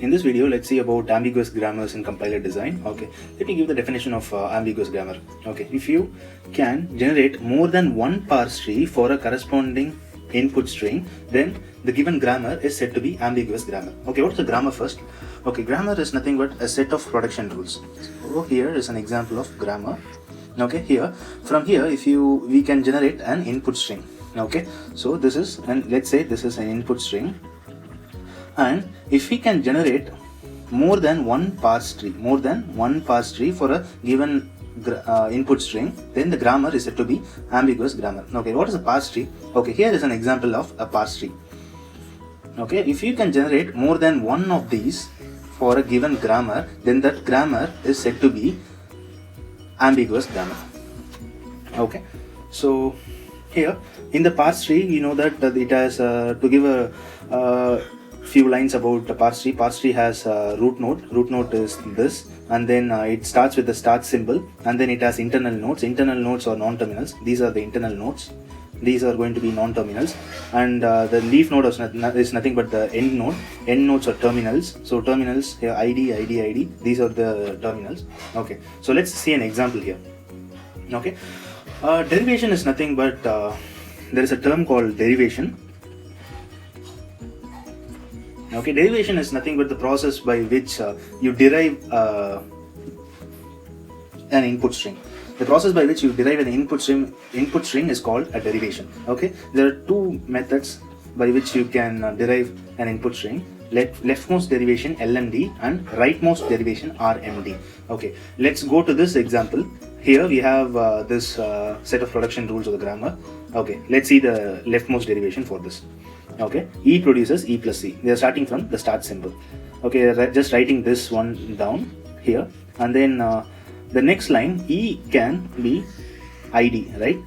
In this video, let's see about ambiguous grammars in compiler design. Okay, let me give the definition of ambiguous grammar. Okay, if you can generate more than one parse tree for a corresponding input string, then the given grammar is said to be ambiguous grammar. Okay, what's the grammar first? Okay, grammar is nothing but a set of production rules. So here is an example of grammar. Okay, from here, we can generate an input string. Okay, so this is, and let's say this is an input string, and if we can generate more than one parse tree for a given input string, then the grammar is said to be ambiguous grammar. Okay, what is a parse tree? Okay, here is an example of a parse tree. Okay, if you can generate more than one of these for a given grammar, then that grammar is said to be ambiguous grammar. Okay, so here in the parse tree, we know that it has to give a few lines about the parse tree. Parse tree has root node is this, and then it starts with the start symbol, and then it has internal nodes. Internal nodes are non-terminals. These are the internal nodes. These are going to be non-terminals, and the leaf node is nothing but the end node. End nodes are terminals. So terminals here, ID. These are the terminals. Okay, so let's see an example here. Okay, derivation is nothing but there is a term called derivation. Okay, derivation is nothing but the process by which you derive an input string. The process by which you derive an input string is called a derivation. Okay, there are two methods by which you can derive an input string: leftmost derivation LMD and rightmost derivation RMD. Okay, let's go to this example. Here we have this set of production rules of the grammar. Okay, let's see the leftmost derivation for this. Okay, E produces E plus C. They are starting from the start symbol. Okay, just writing this one down here, and then the next line, E can be ID, right?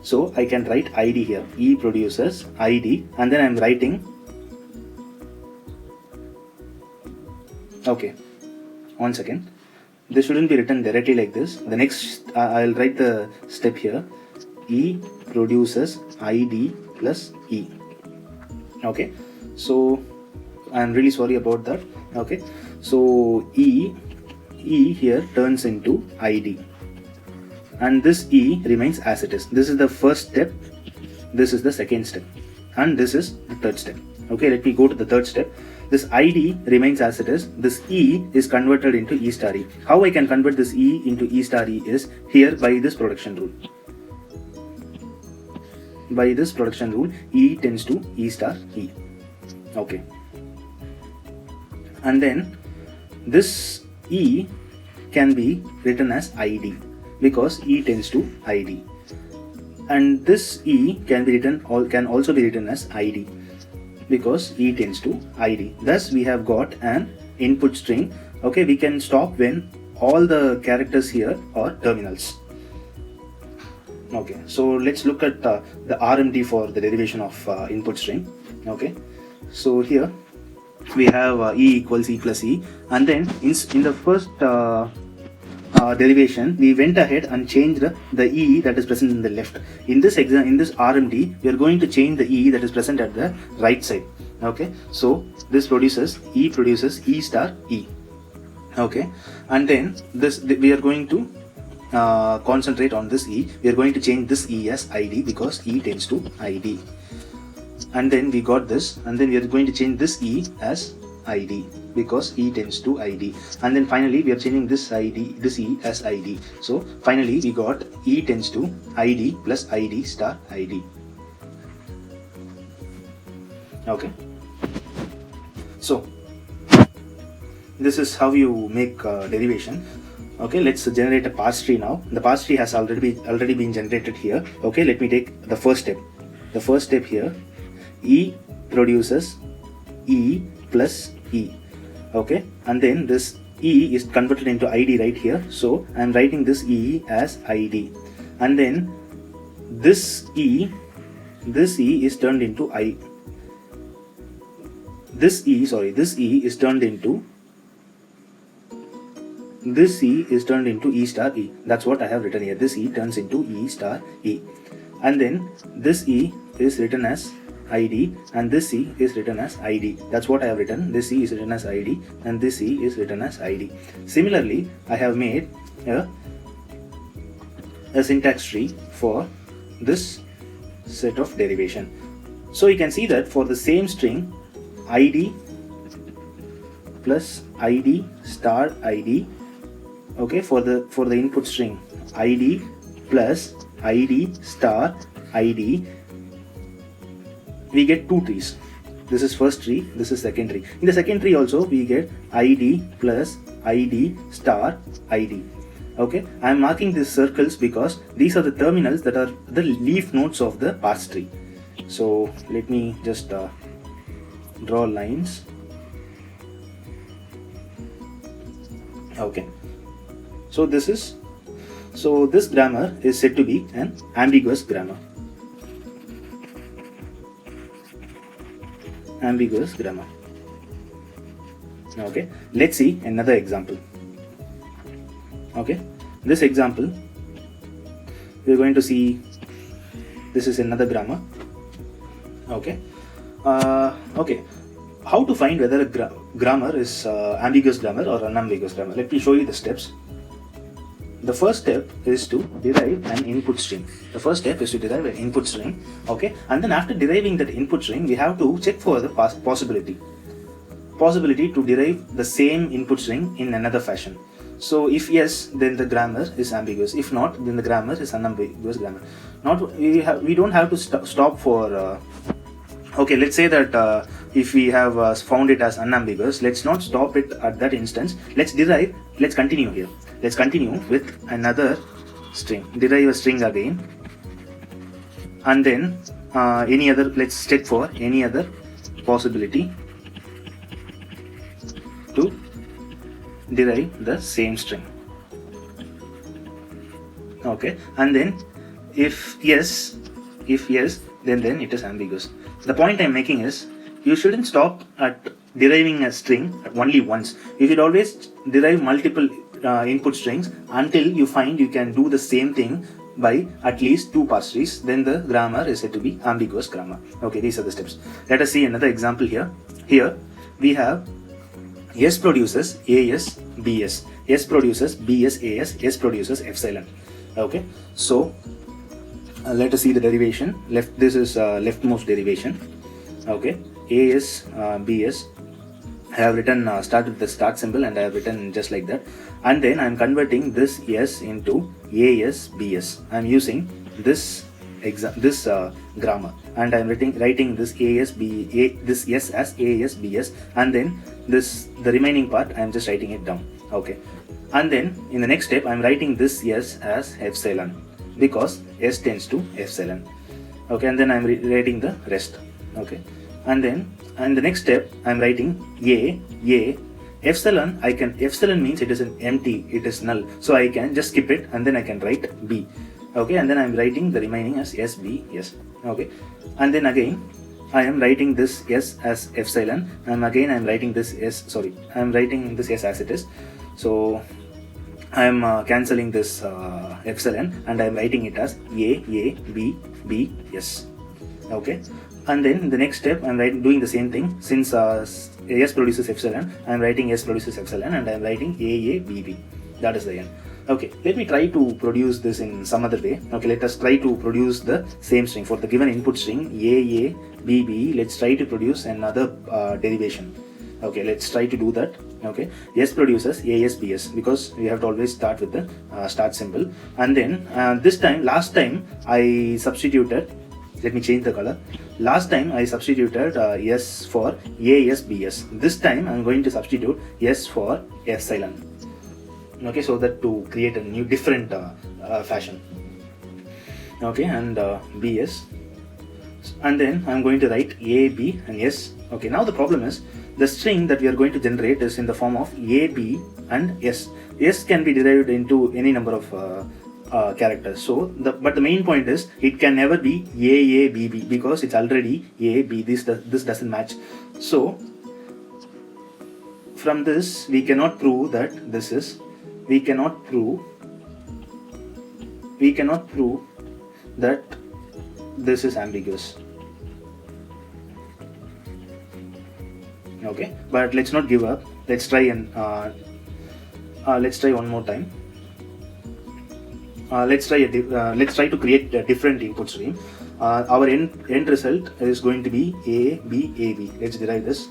So I can write ID here. E produces ID, and then I'm writing. Okay, 1 second. This shouldn't be written directly like this. The next, I'll write the step here. E produces ID plus E. Okay, so I'm really sorry about that. Okay, so E here turns into ID, and this E remains as it is. This is the first step, this is the second step, and this is the third step. Okay, let me go to the third step. This ID remains as it is. This E is converted into E star E. How I can convert this E into E star E is here by this production rule. By this production rule, E tends to E star E. Okay, and then this E can be written as ID because E tends to ID, and this E can also be written as ID because E tends to ID. Thus we have got an input string. Okay, we can stop when all the characters here are terminals. Okay, so let's look at the RMD for the derivation of input string. Okay, so here we have E equals E plus E, and then in the first derivation, we went ahead and changed the E that is present in the left. In this RMD, we are going to change the E that is present at the right side. Okay, so this produces E star E. Okay, and then we are going to concentrate on this E. We are going to change this E as ID because E tends to ID. And then we got this, and then we are going to change this E as ID because E tends to ID. And then finally we are changing this E as ID. So finally we got E tends to ID plus ID star ID. Okay, so this is how you make derivation. Okay, let's generate a parse tree now. The parse tree has already been generated here. Okay, let me take the first step. The first step here, E produces E plus E. Okay, and then this E is converted into ID right here. So I'm writing this E as ID, and then this E is turned into This E is turned into E star E. That's what I have written here. This E turns into E star E, and then this E is written as ID, and this C is written as ID. That's what I have written. This C is written as ID and this C is written as ID. Similarly, I have made a syntax tree for this set of derivation. So you can see that for the same string, ID plus ID star ID, okay, for the input string ID plus ID star ID, we get two trees. This is first tree, this is second tree. In the second tree also we get ID plus ID star ID. Okay, I am marking these circles because these are the terminals that are the leaf nodes of the parse tree. So let me just draw lines. Okay, so this grammar is said to be an ambiguous grammar. Ambiguous grammar. Okay, let's see another example. Okay, this example we are going to see, this is another grammar. Okay, okay, how to find whether a grammar is ambiguous grammar or unambiguous grammar? Let me show you the steps. The first step is to derive an input string. Okay, and then after deriving that input string, we have to check for the possibility to derive the same input string in another fashion. So if yes, then the grammar is ambiguous. If not, then the grammar is unambiguous grammar. We don't have to stop for okay, let's say that if we have found it as unambiguous, let's not stop it at that instance. Let's continue here. Let's continue with another string. Derive a string again, and then let's check for any other possibility to derive the same string. Okay, and then if yes, then it is ambiguous. The point I'm making is, you shouldn't stop at deriving a string only once. You should always derive multiple input strings until you find you can do the same thing by at least two parse trees. Then the grammar is said to be ambiguous grammar. Okay, these are the steps. Let us see another example here. Here we have S produces AS BS, S produces BS AS, S produces epsilon. Okay, so let us see the derivation. This is leftmost derivation. Okay, AS BS, I have written start with the start symbol, and I have written just like that, and then I am converting this S into AS BS. I am using this grammar, and I am writing this this S as AS BS, and then the remaining part I am just writing it down. Okay, and then in the next step I am writing this S as epsilon, because S tends to epsilon. Okay, and then I am writing the rest. Okay, and then in the next step I am writing A epsilon. Epsilon means it is an empty, it is null, so I can just skip it and then I can write B. Okay, and then I am writing the remaining as SB. Okay, and then again I am writing this S as epsilon, and again I am writing this S. I am writing this S as it is. So I am cancelling this epsilon, and I am writing it as A B B S. Okay, and then in the next step I am doing the same thing. Since S produces epsilon, I am writing S produces epsilon, and I am writing A B B. That is the end. Okay, let me try to produce this in some other way. Okay, let us try to produce the same string for the given input string A B B. Let's try to produce another derivation. Okay, let's try to do that. Okay, S produces AS BS, because we have to always start with the start symbol. And then last time I substituted, let me change the color. Last time I substituted S for AS BS. This time I am going to substitute S for epsilon. Okay, so that to create a new different fashion. Okay, and BS, and then I am going to write A B and S. Okay, now the problem is, the string that we are going to generate is in the form of A, B and S. S can be derived into any number of characters. So, but the main point is, it can never be A, B, B, because it's already A, B. This doesn't match. So, from this we cannot prove that this is. We cannot prove that this is ambiguous. Okay, but let's not give up. Let's try and let's try one more time. Let's try to create a different input stream. Our end result is going to be A B A B. Let's derive this.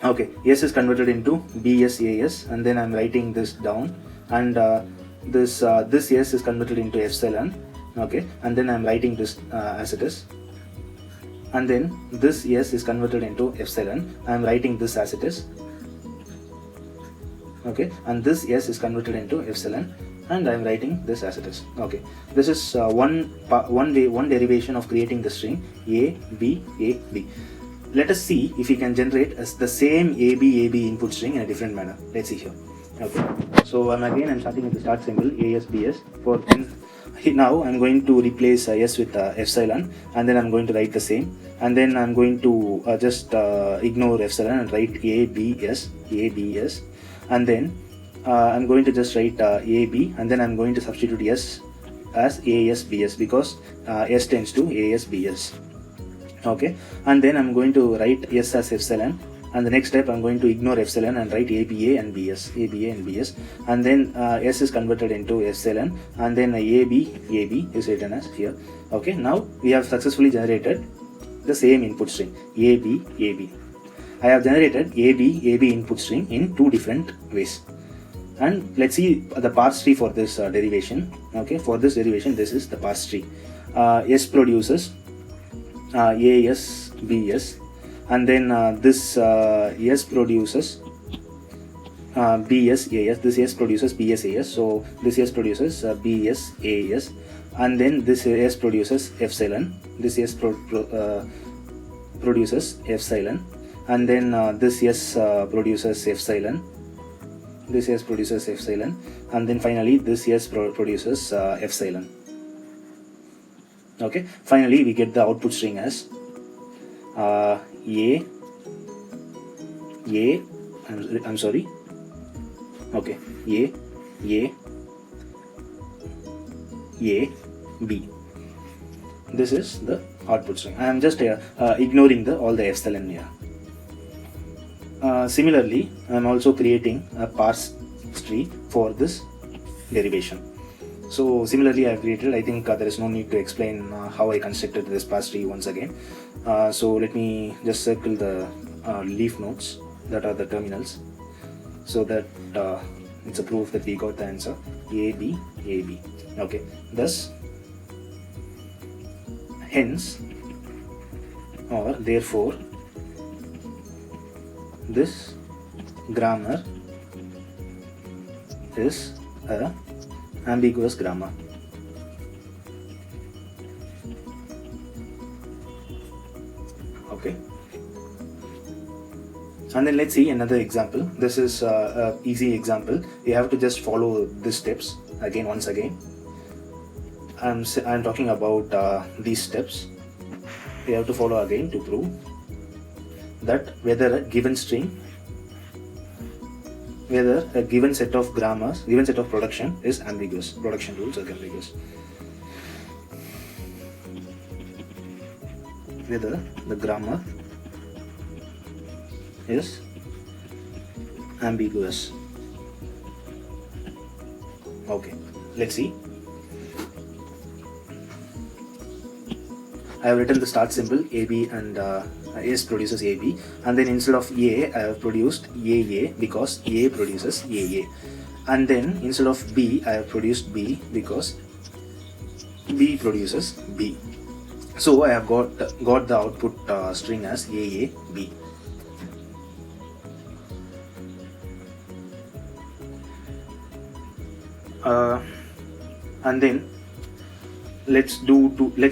Okay, S is converted into BS AS, and then I'm writing this down, and this S is converted into epsilon. Okay, and then I'm writing this as it is, and then this S is converted into epsilon. I'm writing this as it is. Okay, and this S is converted into epsilon, and I'm writing this as it is. Okay, this is one derivation of creating the string A B A B. Let us see if we can generate the same A B input string in a different manner. Let's see here. Okay, so I'm starting with the start symbol ASBS. For now I'm going to replace S with epsilon, and then I'm going to write the same, and then I'm going to just ignore epsilon and write ABS, and then I'm going to just write AB, and then I'm going to substitute S as ASBS because S tends to ASBS. Okay, and then I'm going to write S as epsilon, and the next step I'm going to ignore epsilon and write ABA and BS, and then S is converted into epsilon, and then AB is written as here. Okay, now we have successfully generated the same input string AB. I have generated AB input string in two different ways, and let's see the parse tree for this derivation. Okay, for this derivation, this is the parse tree. S produces AS BS, and then this S produces BS AS. This S produces BS AS, so this S produces BS AS, and then this S produces epsilon. This S produces epsilon, and then this S produces epsilon. This S produces epsilon, and then finally this S produces epsilon. Okay, finally we get the output string as I'm sorry. Okay, A B. This is the output string. I am just ignoring all the epsilon here. Similarly, I am also creating a parse tree for this derivation. So similarly I have created, I think there is no need to explain how I constructed this parse tree once again. So let me just circle the leaf nodes, that are the terminals, so that it's a proof that we got the answer AB. Okay, thus, hence, or therefore, this grammar is a ambiguous grammar. Okay, and then let's see another example. This is an easy example. You have to just follow these steps once again. I'm talking about these steps. You have to follow again to prove that whether a given set of grammars, given set of production is ambiguous. Production rules are ambiguous. Whether the grammar is ambiguous. Okay, let's see. I have written the start symbol AB, and S produces AB, and then instead of A I have produced AA because A produces AA, and then instead of B I have produced B because B produces B. So I have got the output string as AAB. And then let's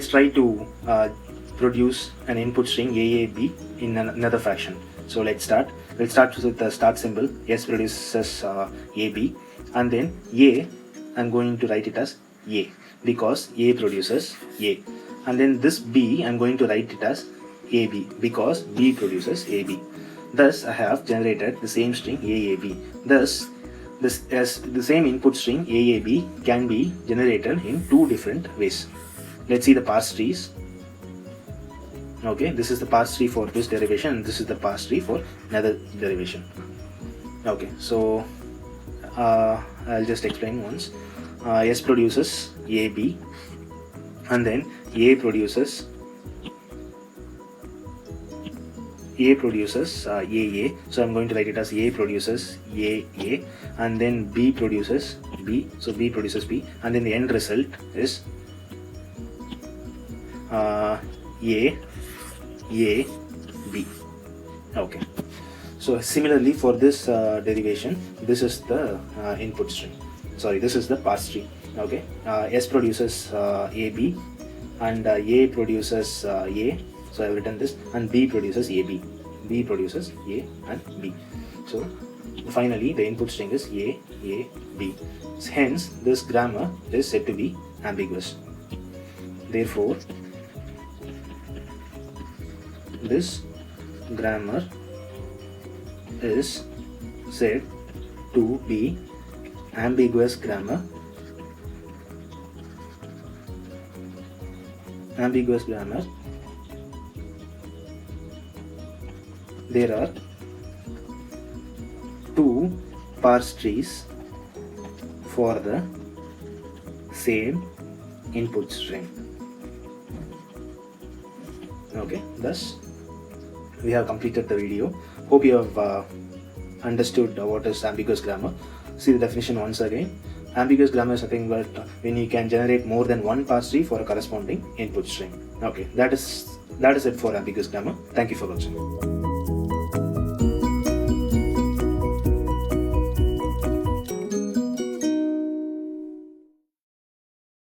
try to produce an input string AAB in another fashion. So let's start with the start symbol. S produces AB, and then A I'm going to write it as A because A produces A, and then this B I'm going to write it as AB because B produces AB. Thus I have generated the same string AAB. Thus the same input string AAB can be generated in two different ways. Let's see the parse trees. Okay, this is the parse tree for this derivation, and this is the parse tree for another derivation. Okay, so I'll just explain once. S produces AB, and then A produces AA. So I'm going to write it as A produces AA, and then B produces B. So B produces B, and then the end result is A B. Okay. So similarly for this derivation, this is the input string. Sorry, this is the parse tree. Okay. S produces AB, and A produces A. So I have written this, and B produces AB. B produces A and B. So finally the input string is A, B. Hence this grammar is said to be ambiguous. Therefore this grammar is said to be ambiguous grammar. Ambiguous grammar. There are two parse trees for the same input string. Okay, thus we have completed the video. Hope you have understood what is ambiguous grammar. See the definition once again. Ambiguous grammar is nothing but when you can generate more than one parse tree for a corresponding input string. Okay, that is it for ambiguous grammar. Thank you for watching.